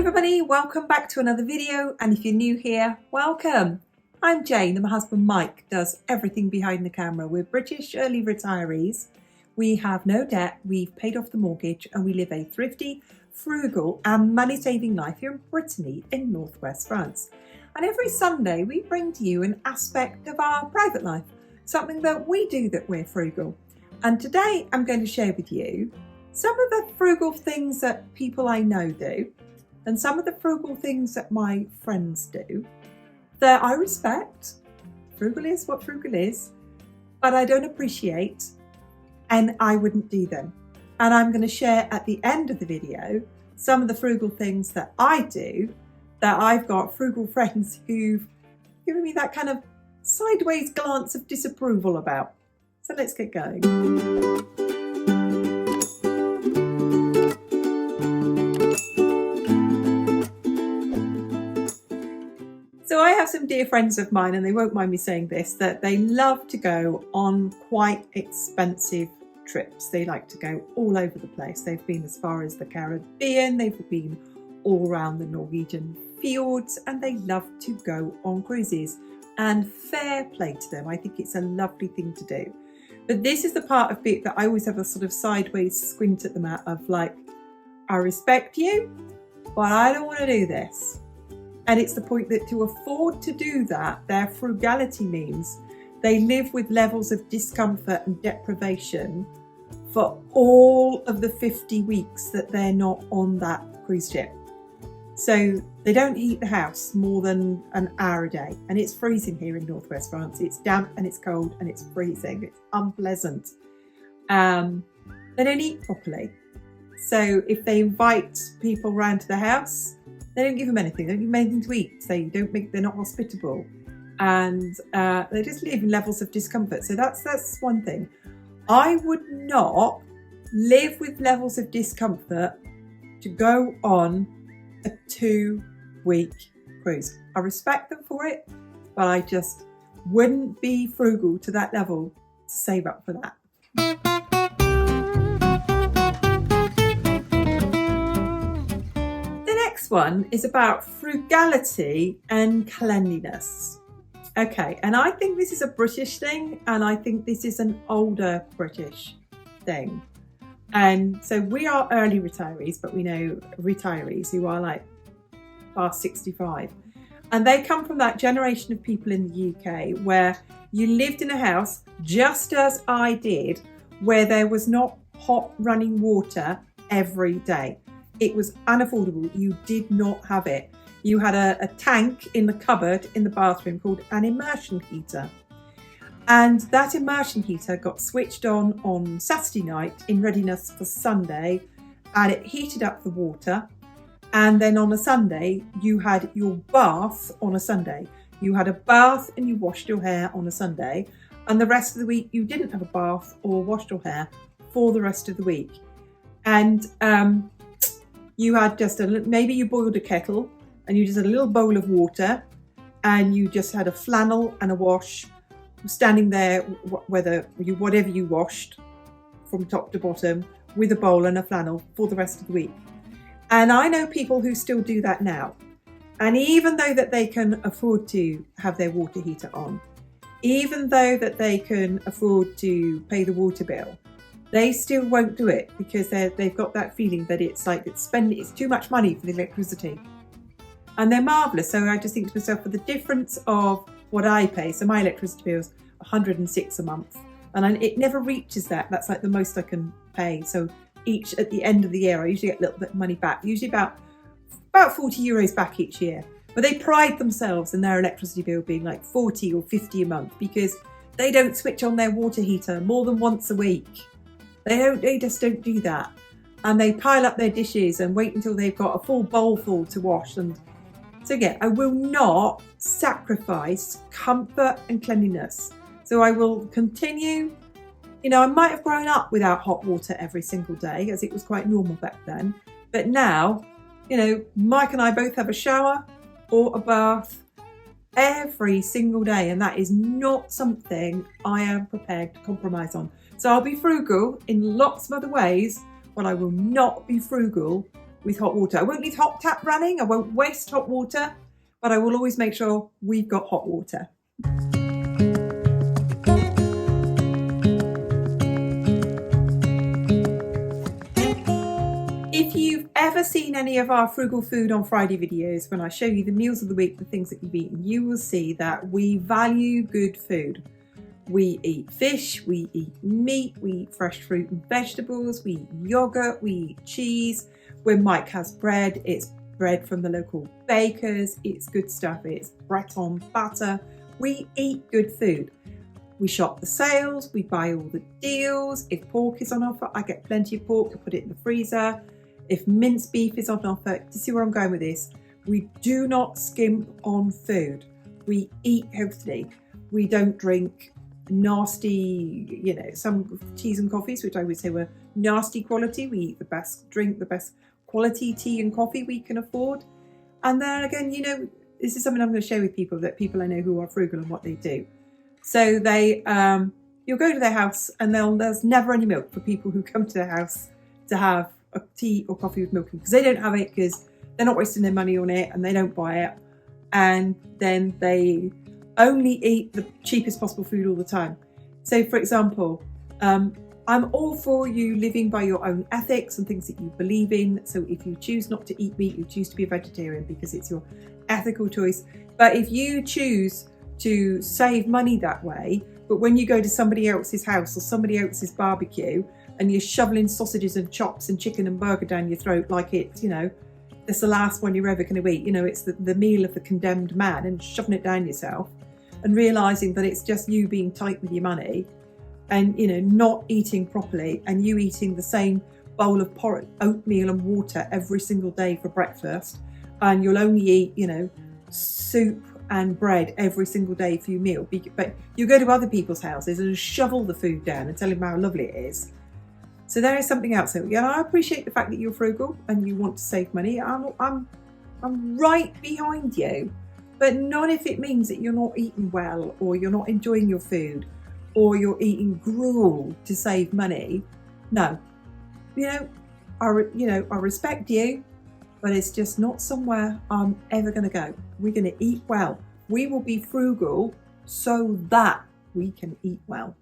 everybody, welcome back to another video, and if you're new here, welcome. I'm Jane and my husband Mike does everything behind the camera. We're British early retirees. We have no debt, we've paid off the mortgage, and we live a thrifty, frugal and money-saving life here in Brittany in northwest France. And every Sunday we bring to you an aspect of our private life, something that we do that we're frugal. And today I'm going to share with you some of the frugal things that people I know do, and some of the frugal things that my friends do that I respect. Frugal is what frugal is, but I don't appreciate, and I wouldn't do them. And I'm going to share at the end of the video some of the frugal things that I do, that I've got frugal friends who've given me that kind of sideways glance of disapproval about. So let's get going. So I have some dear friends of mine, and they won't mind me saying this, that they love to go on quite expensive trips. They like to go all over the place. They've been as far as the Caribbean, they've been all around the Norwegian fjords, and they love to go on cruises. And fair play to them. I think it's a lovely thing to do. But this is the part of it that I always have a sort of sideways squint at them at, of like, I respect you, but I don't want to do this. And it's the point that to afford to do that, their frugality means they live with levels of discomfort and deprivation for all of the 50 weeks that they're not on that cruise ship. So they don't heat the house more than an hour a day. And it's freezing here in northwest France. It's damp and it's cold and it's freezing. It's unpleasant. They don't eat properly. So if they invite people round to the house, they don't give them anything. They don't give them anything to eat. They're not hospitable, and they just live in levels of discomfort. So that's one thing. I would not live with levels of discomfort to go on a 2-week cruise. I respect them for it, but I just wouldn't be frugal to that level to save up for that. Next one is about frugality and cleanliness. Okay, and I think this is a British thing, and I think this is an older British thing. And so we are early retirees, but we know retirees who are like past 65. And they come from that generation of people in the UK where you lived in a house, just as I did, where there was not hot running water every day. It was unaffordable. You did not have it. You had a tank in the cupboard in the bathroom called an immersion heater. And that immersion heater got switched on Saturday night in readiness for Sunday, and it heated up the water. And then on a Sunday, you had your bath on a Sunday. You had a bath and you washed your hair on a Sunday. And the rest of the week, you didn't have a bath or washed your hair for the rest of the week. And you had just maybe you boiled a kettle and you just had a little bowl of water, and you just had a flannel and a wash standing there, whatever you washed from top to bottom, with a bowl and a flannel for the rest of the week. And I know people who still do that now. And even though that they can afford to have their water heater on, even though that they can afford to pay the water bill, they still won't do it because they've got that feeling that it's too much money for the electricity. And they're marvellous. So I just think to myself, for the difference of what I pay, so my electricity bill is 106 a month, and it never reaches that. That's like the most I can pay. So at the end of the year, I usually get a little bit of money back, usually about 40 euros back each year. But they pride themselves in their electricity bill being like 40 or 50 a month because they don't switch on their water heater more than once a week. They just don't do that. And they pile up their dishes and wait until they've got a full bowl full to wash. And so again, I will not sacrifice comfort and cleanliness. So I will continue. I might have grown up without hot water every single day, as it was quite normal back then. But now, Mike and I both have a shower or a bath every single day. And that is not something I am prepared to compromise on. So I'll be frugal in lots of other ways, but I will not be frugal with hot water. I won't leave hot tap running, I won't waste hot water, but I will always make sure we've got hot water. If you've ever seen any of our Frugal Food on Friday videos, when I show you the meals of the week, the things that you've eaten, you will see that we value good food. We eat fish, we eat meat, we eat fresh fruit and vegetables, we eat yogurt, we eat cheese. When Mike has bread, it's bread from the local bakers, it's good stuff, it's Breton butter. We eat good food. We shop the sales, we buy all the deals. If pork is on offer, I get plenty of pork to put it in the freezer. If minced beef is on offer, do you see where I'm going with this? We do not skimp on food. We eat healthily. We don't drink nasty, some teas and coffees, which I would say were nasty quality. We eat the best quality tea and coffee we can afford. And then again, this is something I'm going to share with people, that people I know who are frugal and what they do. So they, you'll go to their house and there's never any milk for people who come to their house to have a tea or coffee with milk, because they don't have it, because they're not wasting their money on it and they don't buy it. And then they only eat the cheapest possible food all the time. So for example, I'm all for you living by your own ethics and things that you believe in. So if you choose not to eat meat, you choose to be a vegetarian because it's your ethical choice. But if you choose to save money that way, but when you go to somebody else's house or somebody else's barbecue and you're shoveling sausages and chops and chicken and burger down your throat like it's, it's the last one you're ever going to eat, it's the meal of the condemned man, and shoving it down yourself and realising that it's just you being tight with your money and, not eating properly, and you eating the same bowl of oatmeal and water every single day for breakfast, and you'll only eat, soup and bread every single day for your meal. But you go to other people's houses and shovel the food down and tell them how lovely it is. So there is something else. So I appreciate the fact that you're frugal and you want to save money. I'm right behind you, but not if it means that you're not eating well, or you're not enjoying your food, or you're eating gruel to save money. No, I respect you, but it's just not somewhere I'm ever going to go. We're going to eat well. We will be frugal so that we can eat well.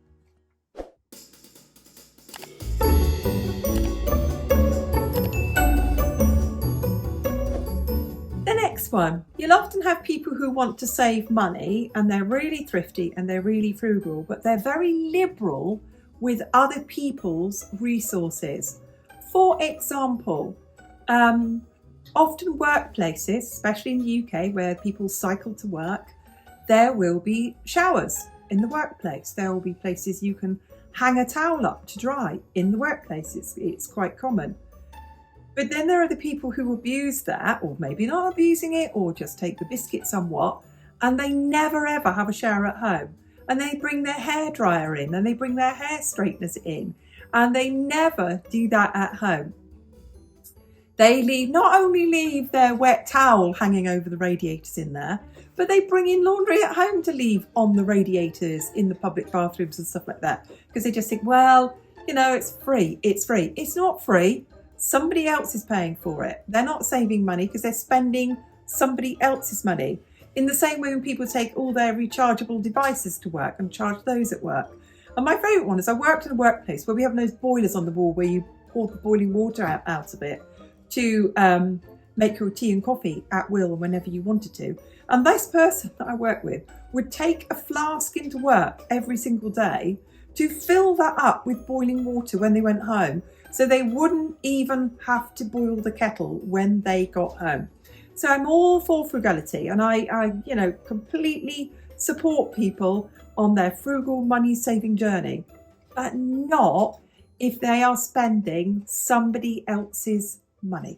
The next one, you'll often have people who want to save money and they're really thrifty and they're really frugal, but they're very liberal with other people's resources. For example, often workplaces, especially in the UK where people cycle to work, there will be showers in the workplace. There will be places you can hang a towel up to dry in the workplace. It's quite common. But then there are the people who abuse that, or maybe not abusing it, or just take the biscuit somewhat, and they never ever have a shower at home. And they bring their hairdryer in, and they bring their hair straighteners in, and they never do that at home. They not only leave their wet towel hanging over the radiators in there, but they bring in laundry at home to leave on the radiators in the public bathrooms and stuff like that. Because they just think, well, it's free. It's free. It's not free. Somebody else is paying for it. They're not saving money because they're spending somebody else's money. In the same way when people take all their rechargeable devices to work and charge those at work. And my favourite one is, I worked in a workplace where we have those boilers on the wall where you pour the boiling water out of it to make your tea and coffee at will whenever you wanted to. And this person that I work with would take a flask into work every single day to fill that up with boiling water when they went home, so they wouldn't even have to boil the kettle when they got home. So I'm all for frugality, and I completely support people on their frugal money saving journey, but not if they are spending somebody else's money.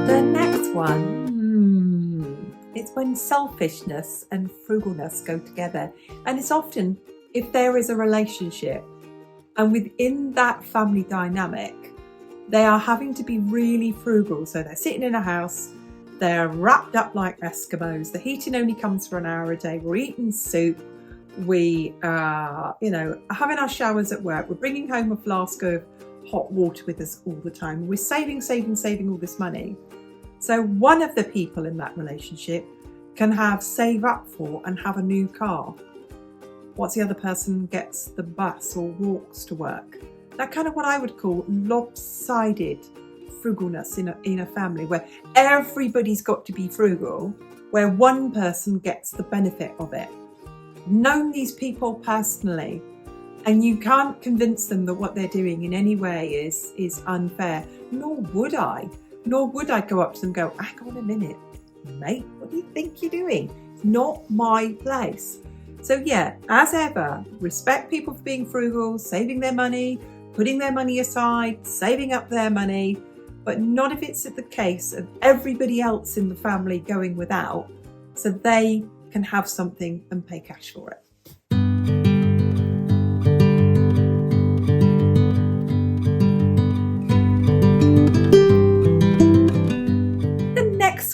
The next one, it's when selfishness and frugalness go together. And it's often if there is a relationship and within that family dynamic, they are having to be really frugal. So they're sitting in a house, they're wrapped up like Eskimos, the heating only comes for an hour a day, we're eating soup, We are, having our showers at work. We're bringing home a flask of hot water with us all the time. We're saving all this money. So one of the people in that relationship can save up for and have a new car. What's the other person gets the bus or walks to work? That kind of what I would call lopsided frugalness in a family, where everybody's got to be frugal, where one person gets the benefit of it. Known these people personally, and you can't convince them that what they're doing in any way is unfair. Nor would I go up to them and go, hang on a minute, mate, what do you think you're doing? It's not my place. So yeah, as ever, respect people for being frugal, saving their money, putting their money aside, saving up their money, but not if it's the case of everybody else in the family going without, so they can have something and pay cash for it.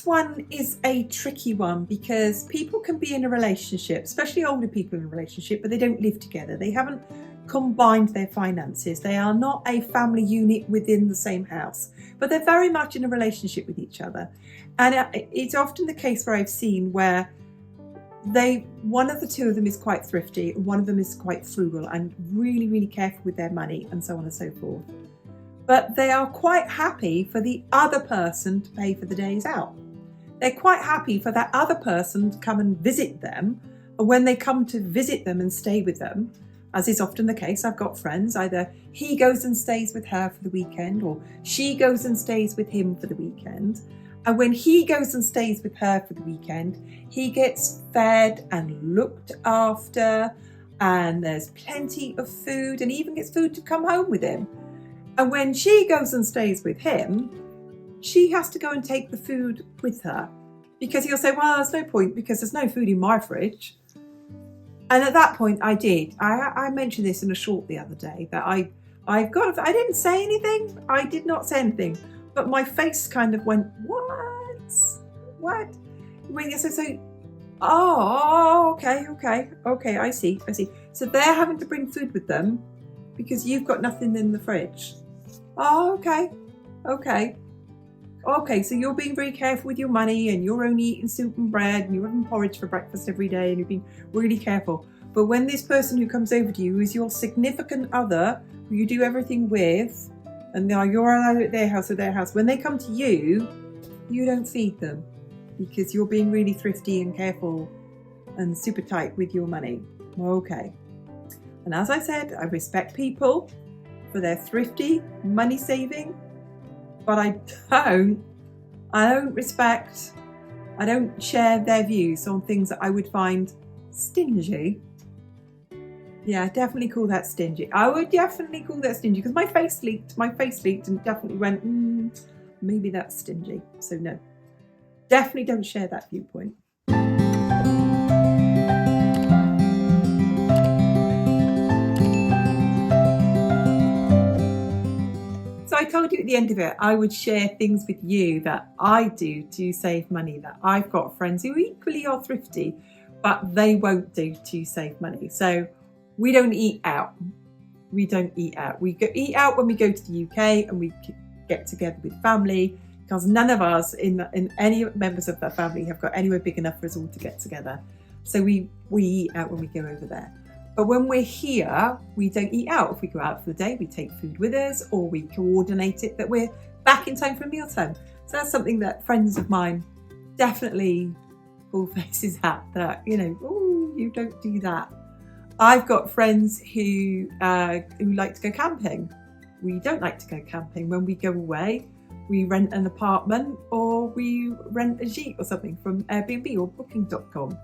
One is a tricky one, because people can be in a relationship, especially older people in a relationship, but they don't live together. They haven't combined their finances. They are not a family unit within the same house, but they're very much in a relationship with each other. And it's often the case where I've seen where one of the two of them is quite thrifty and one of them is quite frugal and really, really careful with their money and so on and so forth. But they are quite happy for the other person to pay for the days out. They're quite happy for that other person to come and visit them. And when they come to visit them and stay with them, as is often the case, I've got friends, either he goes and stays with her for the weekend or she goes and stays with him for the weekend. And when he goes and stays with her for the weekend, he gets fed and looked after, and there's plenty of food, and even gets food to come home with him. And when she goes and stays with him, she has to go and take the food with her, because he'll say, well, there's no point because there's no food in my fridge. And at that point I mentioned this in a short the other day, that I didn't say anything. I did not say anything, but my face kind of went, what? Okay, I see. So they're having to bring food with them because you've got nothing in the fridge. Oh, okay, so you're being very careful with your money, and you're only eating soup and bread, and you're having porridge for breakfast every day, and you're being really careful. But when this person who comes over to you, who is your significant other, who you do everything with, and you're allowed at their house, when they come to you, you don't feed them because you're being really thrifty and careful and super tight with your money. Okay. And as I said, I respect people for their thrifty money saving, but I don't share their views on things that I would find stingy. Yeah, definitely call that stingy. I would definitely call that stingy, because my face leaked and definitely went, maybe that's stingy. So no, definitely don't share that viewpoint. So I told you at the end of it, I would share things with you that I do to save money, that I've got friends who equally are thrifty, but they won't do to save money. So we don't eat out. We eat out when we go to the UK and we get together with family, because none of us in any members of that family have got anywhere big enough for us all to get together. So we eat out when we go over there. But when we're here, we don't eat out. If we go out for the day, we take food with us, or we coordinate it that we're back in time for mealtime. So that's something that friends of mine definitely pull faces at, that, you don't do that. I've got friends who like to go camping. We don't like to go camping. When we go away, we rent an apartment or we rent a jeep or something from Airbnb or Booking.com.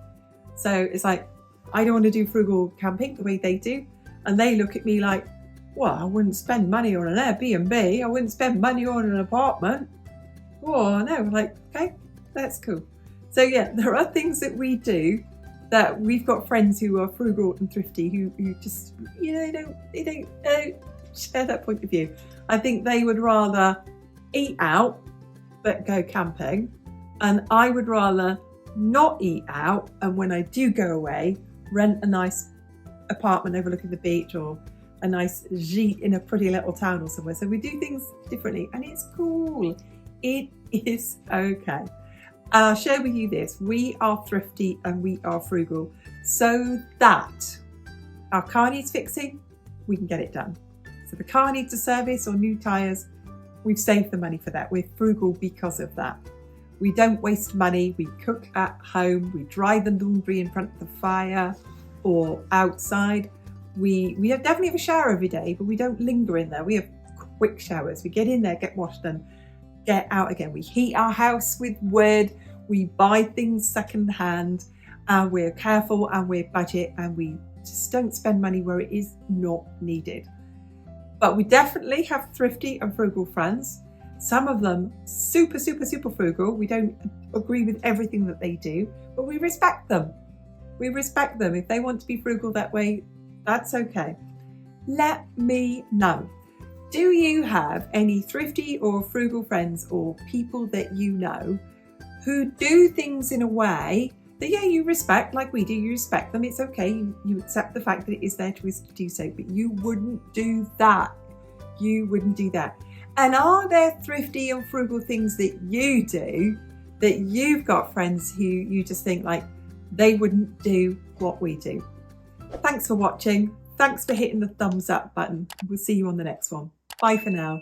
So it's like, I don't want to do frugal camping the way they do. And they look at me like, well, I wouldn't spend money on an Airbnb. I wouldn't spend money on an apartment. Oh, no, like, okay, that's cool. So yeah, there are things that we do that we've got friends who are frugal and thrifty who just, they don't share that point of view. I think they would rather eat out but go camping. And I would rather not eat out. And when I do go away, rent a nice apartment overlooking the beach, or a nice gîte in a pretty little town or somewhere. So we do things differently, and it's cool. It is okay. I'll share with you this. We are thrifty and we are frugal, so that our car needs fixing, we can get it done. So the car needs a service or new tyres, we've saved the money for that. We're frugal because of that. We don't waste money. We cook at home. We dry the laundry in front of the fire or outside. We definitely have a shower every day, but we don't linger in there. We have quick showers. We get in there, get washed, and get out again. We heat our house with wood. We buy things second hand, and we're careful and we're budget, and we just don't spend money where it is not needed. But we definitely have thrifty and frugal friends. Some of them super, super, super frugal. We don't agree with everything that they do, but we respect them. We respect them. If they want to be frugal that way, that's okay. Let me know. Do you have any thrifty or frugal friends or people that you know who do things in a way that, yeah, you respect, like we do? You respect them. It's okay. You accept the fact that it is their choice to do so, but you wouldn't do that. You wouldn't do that. And are there thrifty and frugal things that you do that you've got friends who you just think like they wouldn't do what we do? Thanks for watching. Thanks for hitting the thumbs up button. We'll see you on the next one. Bye for now.